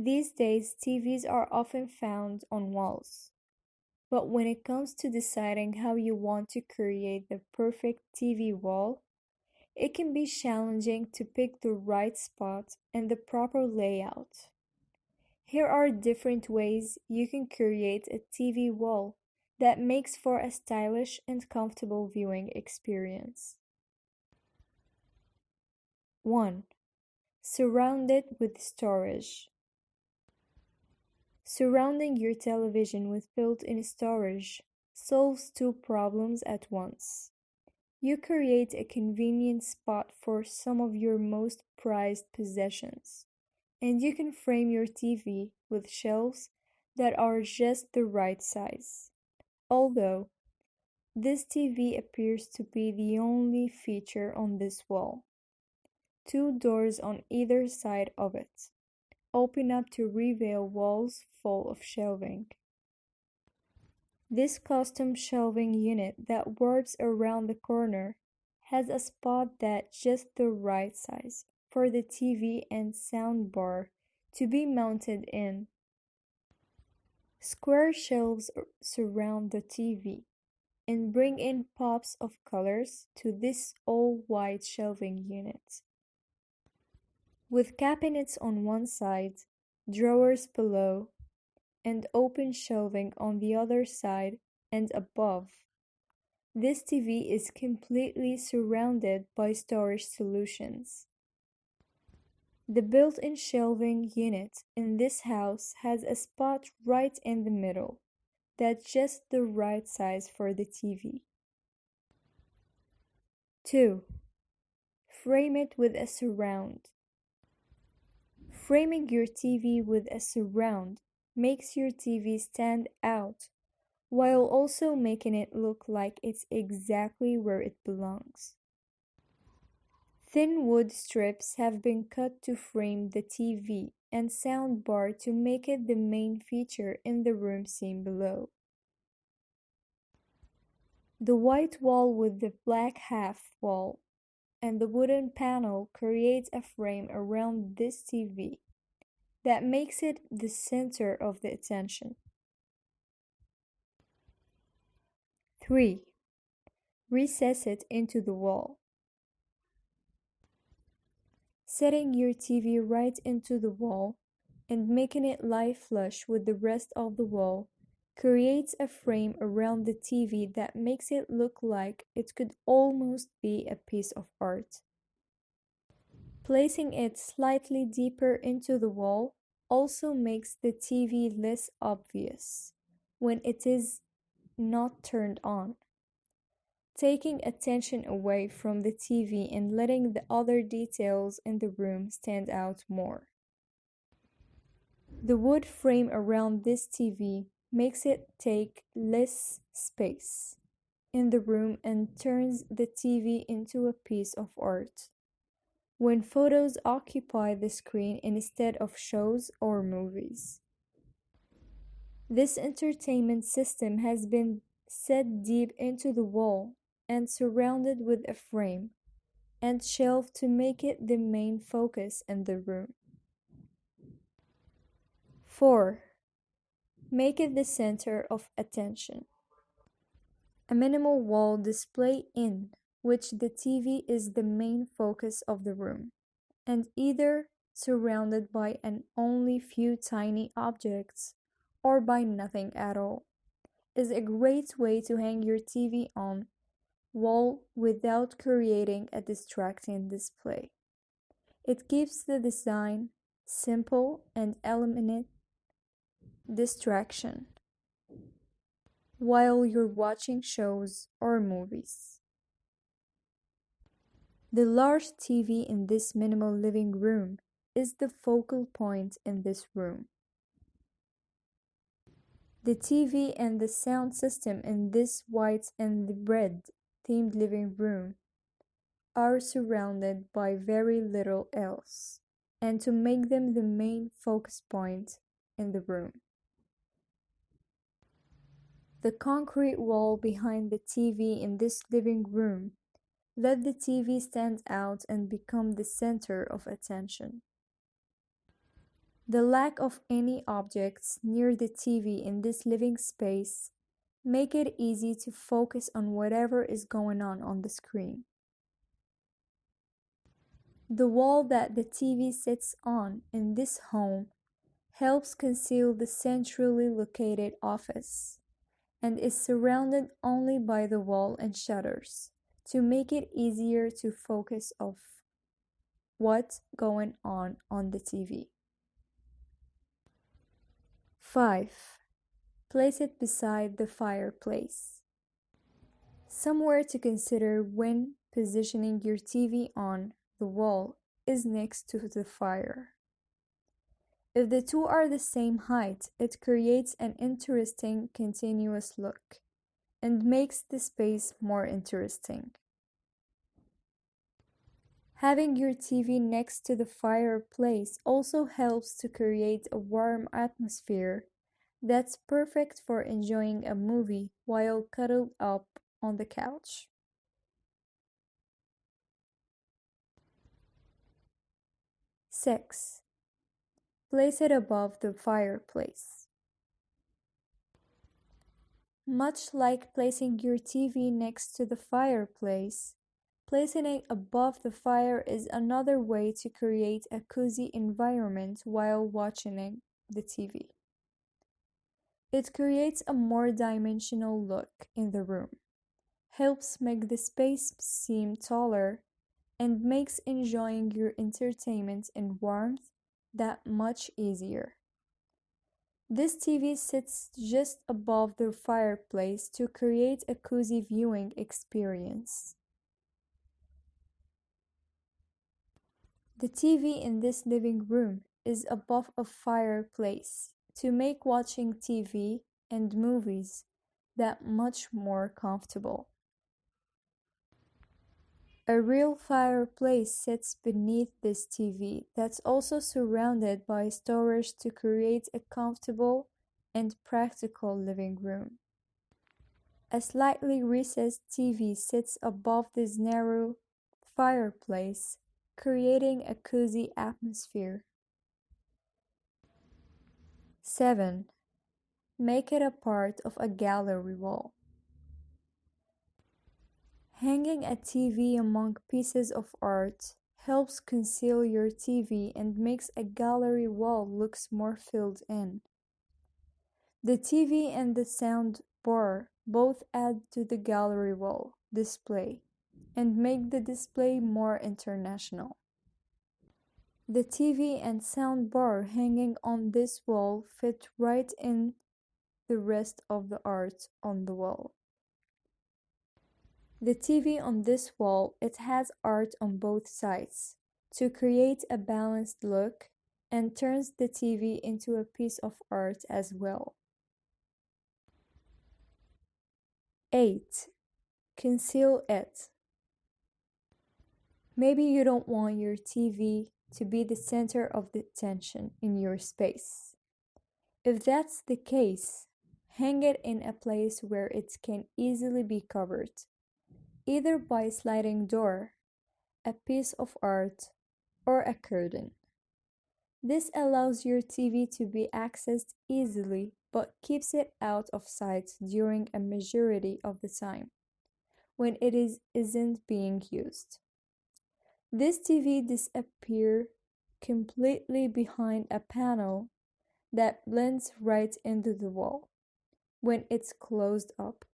These days, TVs are often found on walls. But when it comes to deciding how you want to create the perfect TV wall, it can be challenging to pick the right spot and the proper layout. Here are different ways you can create a TV wall that makes for a stylish and comfortable viewing experience. 1. Surround it with storage. Surrounding your television with built-in storage solves two problems at once. You create a convenient spot for some of your most prized possessions, and you can frame your TV with shelves that are just the right size. Although, this TV appears to be the only feature on this wall. Two doors on either side of it open up to reveal walls full of shelving. This custom shelving unit that warps around the corner has a spot that's just the right size for the TV and sound bar to be mounted in. Square shelves surround the TV and bring in pops of colors to this all-white shelving unit. With cabinets on one side, drawers below, and open shelving on the other side and above, this TV is completely surrounded by storage solutions. The built-in shelving unit in this house has a spot right in the middle that's just the right size for the TV. 2. Frame it with a surround. Framing your TV with a surround makes your TV stand out while also making it look like it's exactly where it belongs. Thin wood strips have been cut to frame the TV and sound bar to make it the main feature in the room seen below. The white wall with the black half wall and the wooden panel creates a frame around this TV that makes it the center of the attention. 3. Recess it into the wall. Setting your TV right into the wall and making it lie flush with the rest of the wall creates a frame around the TV that makes it look like it could almost be a piece of art. Placing it slightly deeper into the wall also makes the TV less obvious when it is not turned on, taking attention away from the TV and letting the other details in the room stand out more. The wood frame around this TV makes it take less space in the room and turns the TV into a piece of art when photos occupy the screen instead of shows or movies. This entertainment system has been set deep into the wall and surrounded with a frame and shelf to make it the main focus in the room. 4. Make it the center of attention. A minimal wall display in which the TV is the main focus of the room, and either surrounded by an only few tiny objects or by nothing at all, is a great way to hang your TV on wall without creating a distracting display. It keeps the design simple and eliminates distraction while you're watching shows or movies. The large TV in this minimal living room is the focal point in this room. The TV and the sound system in this white and red themed living room are surrounded by very little else, and to make them the main focus point in the room. The concrete wall behind the TV in this living room let the TV stand out and become the center of attention. The lack of any objects near the TV in this living space make it easy to focus on whatever is going on the screen. The wall that the TV sits on in this home helps conceal the centrally located office and is surrounded only by the wall and shutters to make it easier to focus of what's going on the TV. 5. Place it beside the fireplace. Somewhere to consider when positioning your TV on the wall is next to the fire. If the two are the same height, it creates an interesting continuous look and makes the space more interesting. Having your TV next to the fireplace also helps to create a warm atmosphere that's perfect for enjoying a movie while cuddled up on the couch. 6. Place it above the fireplace. Much like placing your TV next to the fireplace, placing it above the fire is another way to create a cozy environment while watching the TV. It creates a more dimensional look in the room, helps make the space seem taller, and makes enjoying your entertainment in warmth that much easier. This TV sits just above the fireplace to create a cozy viewing experience. The TV in this living room is above a fireplace to make watching TV and movies that much more comfortable. A real fireplace sits beneath this TV that's also surrounded by storage to create a comfortable and practical living room. A slightly recessed TV sits above this narrow fireplace, creating a cozy atmosphere. 7. Make it a part of a gallery wall. Hanging a TV among pieces of art helps conceal your TV and makes a gallery wall looks more filled in. The TV and the sound bar both add to the gallery wall display and make the display more international. The TV and sound bar hanging on this wall fit right in the rest of the art on the wall. The TV on this wall, it has art on both sides to create a balanced look and turns the TV into a piece of art as well. 8. Conceal it. Maybe you don't want your TV to be the center of the attention in your space. If that's the case, hang it in a place where it can easily be covered, either by a sliding door, a piece of art, or a curtain. This allows your TV to be accessed easily but keeps it out of sight during a majority of the time when it isn't being used. This TV disappears completely behind a panel that blends right into the wall when it's closed up.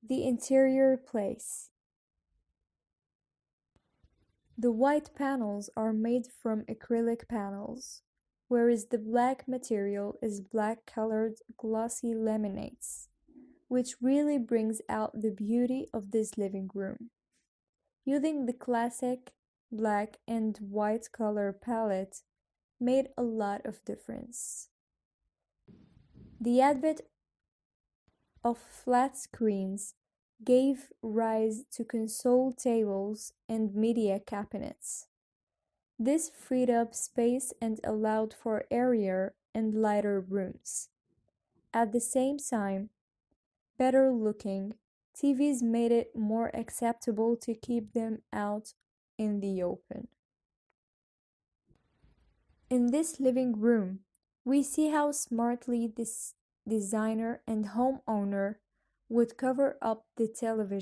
The interior place. The white panels are made from acrylic panels, whereas the black material is black-colored glossy laminates, which really brings out the beauty of this living room. Using the classic black and white color palette made a lot of difference. The advent of flat screens gave rise to console tables and media cabinets. This freed up space and allowed for airier and lighter rooms. At the same time, better looking TVs made it more acceptable to keep them out in the open. In this living room, we see how smartly this designer and homeowner would cover up the television.